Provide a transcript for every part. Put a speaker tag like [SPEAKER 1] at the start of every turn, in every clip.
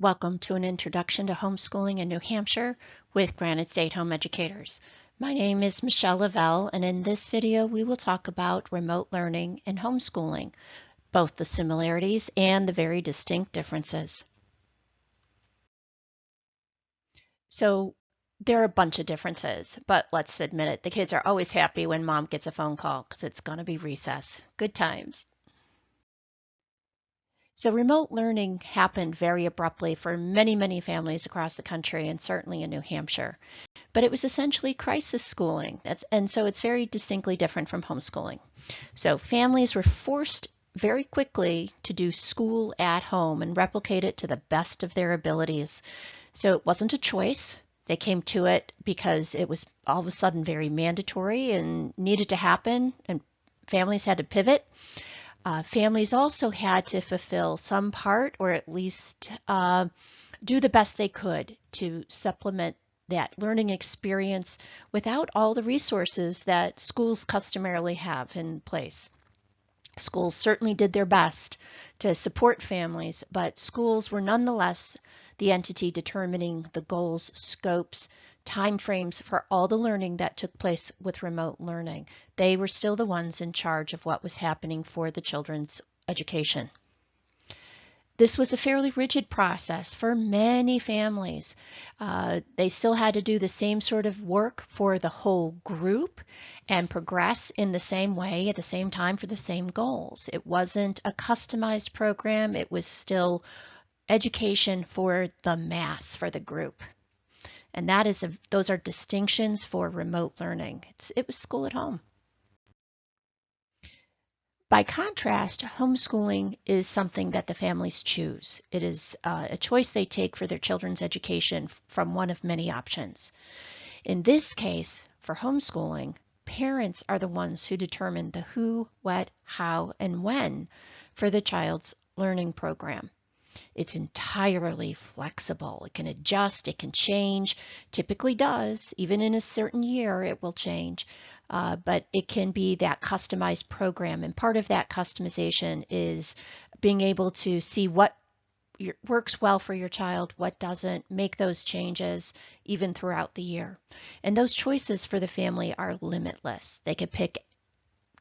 [SPEAKER 1] Welcome to an introduction to homeschooling in New Hampshire with Granite State Home Educators. My name is Michelle Lavelle, and in this video we will talk about remote learning and homeschooling, both the similarities and the very distinct differences. So there are a bunch of differences, but let's admit it, the kids are always happy when mom gets a phone call because it's going to be recess. Good times. So remote learning happened very abruptly for many families across the country and certainly in New Hampshire. But it was essentially crisis schooling, and so it's very distinctly different from homeschooling. So families were forced very quickly to do school at home and replicate it to the best of their abilities. So it wasn't a choice. They came to it because it was all of a sudden very mandatory and needed to happen, and families had to pivot. Families also had to fulfill some part, or at least do the best they could to supplement that learning experience without all the resources that schools customarily have in place. Schools certainly did their best to support families, but schools were nonetheless the entity determining the goals, scopes, timeframes for all the learning that took place with remote learning. They were still the ones in charge of what was happening for the children's education. This was a fairly rigid process for many families. They still had to do the same sort of work for the whole group and progress in the same way at the same time for the same goals. It wasn't a customized program. It was still education for the mass, for the group. And those are distinctions for remote learning. It was school at home. By contrast, homeschooling is something that the families choose. It is a choice they take for their children's education from one of many options. In this case, for homeschooling, parents are the ones who determine the who, what, how, and when for the child's learning program. It's entirely flexible. It can adjust, it can change, typically does. Even in a certain year, it will change. But it can be that customized program. And part of that customization is being able to see what works well for your child, what doesn't, make those changes even throughout the year. And those choices for the family are limitless. They could pick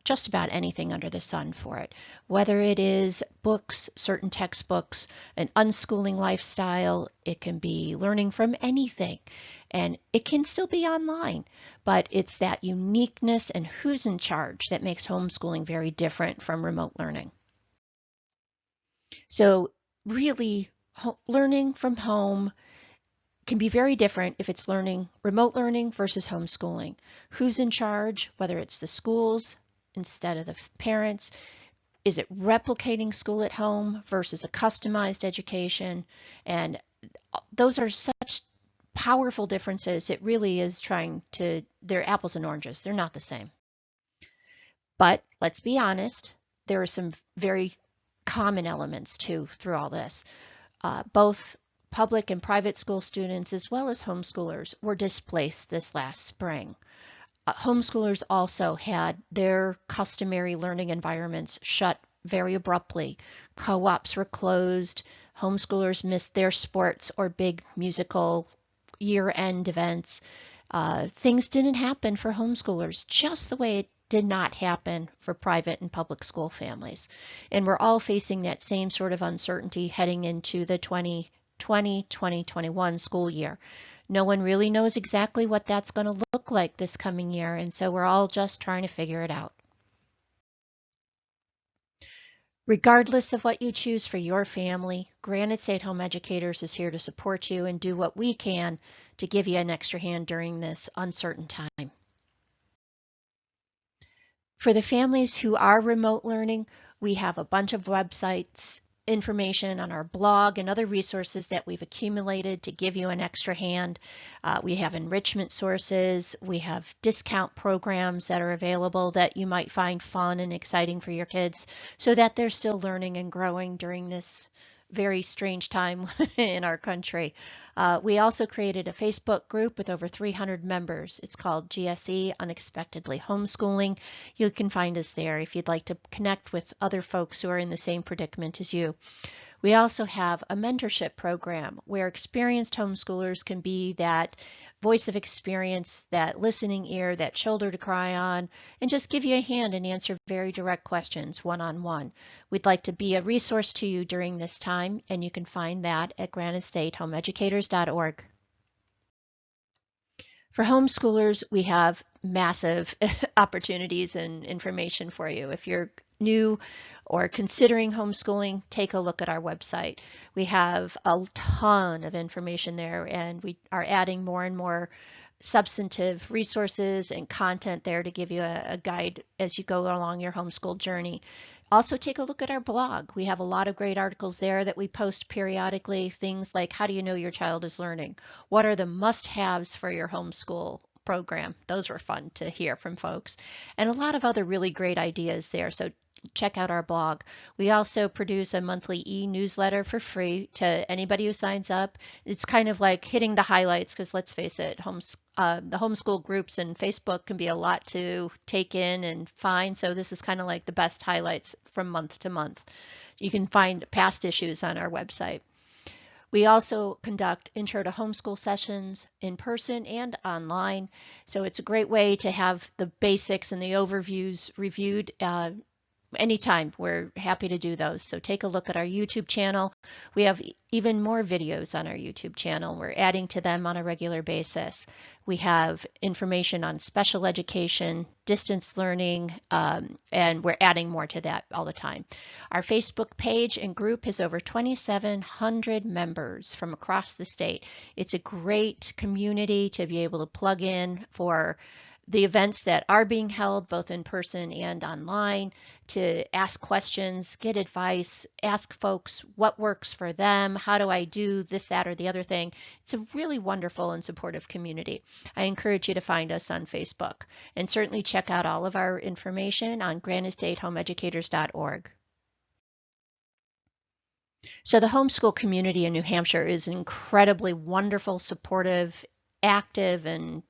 [SPEAKER 1] just about anything under the sun for it, whether it is books, certain textbooks, an unschooling lifestyle. It can be learning from anything, and it can still be online, but it's that uniqueness and who's in charge that makes homeschooling very different from remote learning. So really, learning from home can be very different if it's remote learning versus homeschooling. Who's in charge, whether it's the schools instead of the parents? Is it replicating school at home versus a customized education? And those are such powerful differences. It really is they're apples and oranges. They're not the same. But let's be honest, there are some very common elements too through all this. Both public and private school students, as well as homeschoolers, were displaced this last spring. Homeschoolers also had their customary learning environments shut very abruptly. Co-ops were closed. Homeschoolers missed their sports or big musical year-end events. Things didn't happen for homeschoolers just the way it did not happen for private and public school families. And we're all facing that same sort of uncertainty heading into the 2020-2021 school year. No one really knows exactly what that's going to look like this coming year, and so we're all just trying to figure it out. Regardless of what you choose for your family, Granite State Home Educators is here to support you and do what we can to give you an extra hand during this uncertain time. For the families who are remote learning, we have a bunch of websites, information on our blog, and other resources that we've accumulated to give you an extra hand. We have enrichment sources. We have discount programs that are available that you might find fun and exciting for your kids so that they're still learning and growing during this very strange time in our country. We also created a Facebook group with over 300 members. It's called GSE Unexpectedly Homeschooling. You can find us there if you'd like to connect with other folks who are in the same predicament as you. We also have a mentorship program where experienced homeschoolers can be that voice of experience, that listening ear, that shoulder to cry on, and just give you a hand and answer very direct questions one-on-one. We'd like to be a resource to you during this time, and you can find that at granitestatehomeeducators.org. For homeschoolers, we have massive opportunities and information for you. If you're new or considering homeschooling, take a look at our website. We have a ton of information there, and we are adding more and more substantive resources and content there to give you a guide as you go along your homeschool journey. Also, take a look at our blog. We have a lot of great articles there that we post periodically. Things like, how do you know your child is learning? What are the must-haves for your homeschool program? Those were fun to hear from folks. And a lot of other really great ideas there. So check out our blog. We also produce a monthly e-newsletter for free to anybody who signs up. It's kind of like hitting the highlights because let's face it, the homeschool groups and Facebook can be a lot to take in and find. So this is kind of like the best highlights from month to month. You can find past issues on our website. We also conduct intro to homeschool sessions in person and online. So it's a great way to have the basics and the overviews reviewed anytime. We're happy to do those. So take a look at our YouTube channel. We have even more videos on our YouTube channel. We're adding to them on a regular basis. We have information on special education, distance learning, and we're adding more to that all the time. Our Facebook page and group has over 2,700 members from across the state. It's a great community to be able to plug in for the events that are being held both in person and online, to ask questions, get advice, ask folks what works for them, how do I do this, that, or the other thing. It's a really wonderful and supportive community. I encourage you to find us on Facebook, and certainly check out all of our information on granitestatehomeeducators.org. So the homeschool community in New Hampshire is an incredibly wonderful, supportive, active, and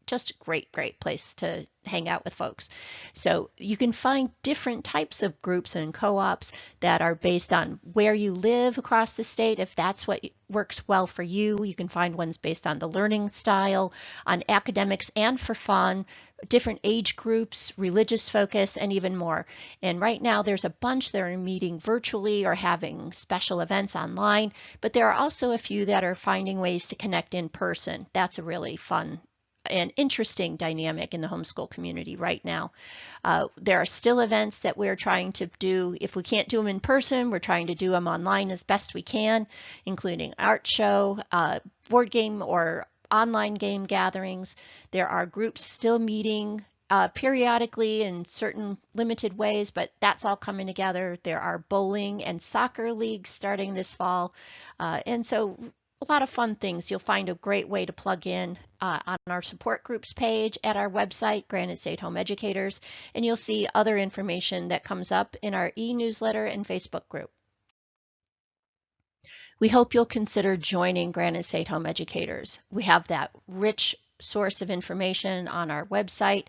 [SPEAKER 1] just a great place to hang out with folks. So you can find different types of groups and co-ops that are based on where you live across the state. If that's what works well for you, you can find ones based on the learning style, on academics and for fun, different age groups, religious focus, and even more. And right now there's a bunch that are meeting virtually or having special events online, but there are also a few that are finding ways to connect in person. That's a really fun an interesting dynamic in the homeschool community right now. There are still events that we're trying to do. If we can't do them in person, we're trying to do them online as best we can, including art show, board game or online game gatherings. There are groups still meeting periodically in certain limited ways, but that's all coming together. There are bowling and soccer leagues starting this fall. And so a lot of fun things. You'll find a great way to plug in on our support groups page at our website, Granite State Home Educators, and you'll see other information that comes up in our e-newsletter and Facebook group. We hope you'll consider joining Granite State Home Educators. We have that rich source of information on our website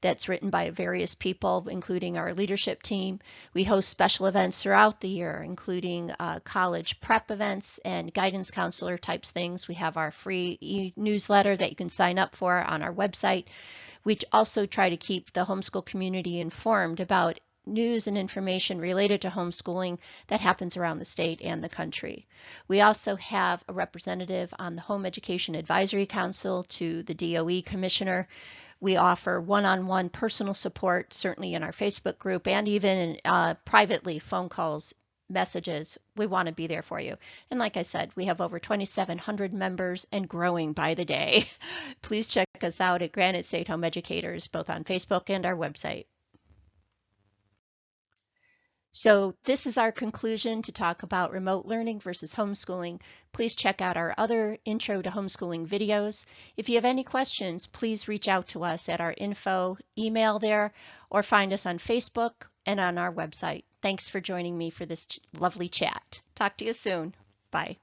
[SPEAKER 1] that's written by various people, including our leadership team. We host special events throughout the year, including college prep events and guidance counselor types things. We have our free e-newsletter that you can sign up for on our website. We also try to keep the homeschool community informed about news and information related to homeschooling that happens around the state and the country. We also have a representative on the Home Education Advisory Council to the DOE Commissioner. We offer one-on-one personal support, certainly in our Facebook group, and even privately, phone calls, messages. We want to be there for you. And like I said, we have over 2,700 members and growing by the day. Please check us out at Granite State Home Educators, both on Facebook and our website. So this is our conclusion to talk about remote learning versus homeschooling. Please check out our other intro to homeschooling videos. If you have any questions, please reach out to us at our info email there, or find us on Facebook and on our website. Thanks for joining me for this lovely chat. Talk to you soon. Bye.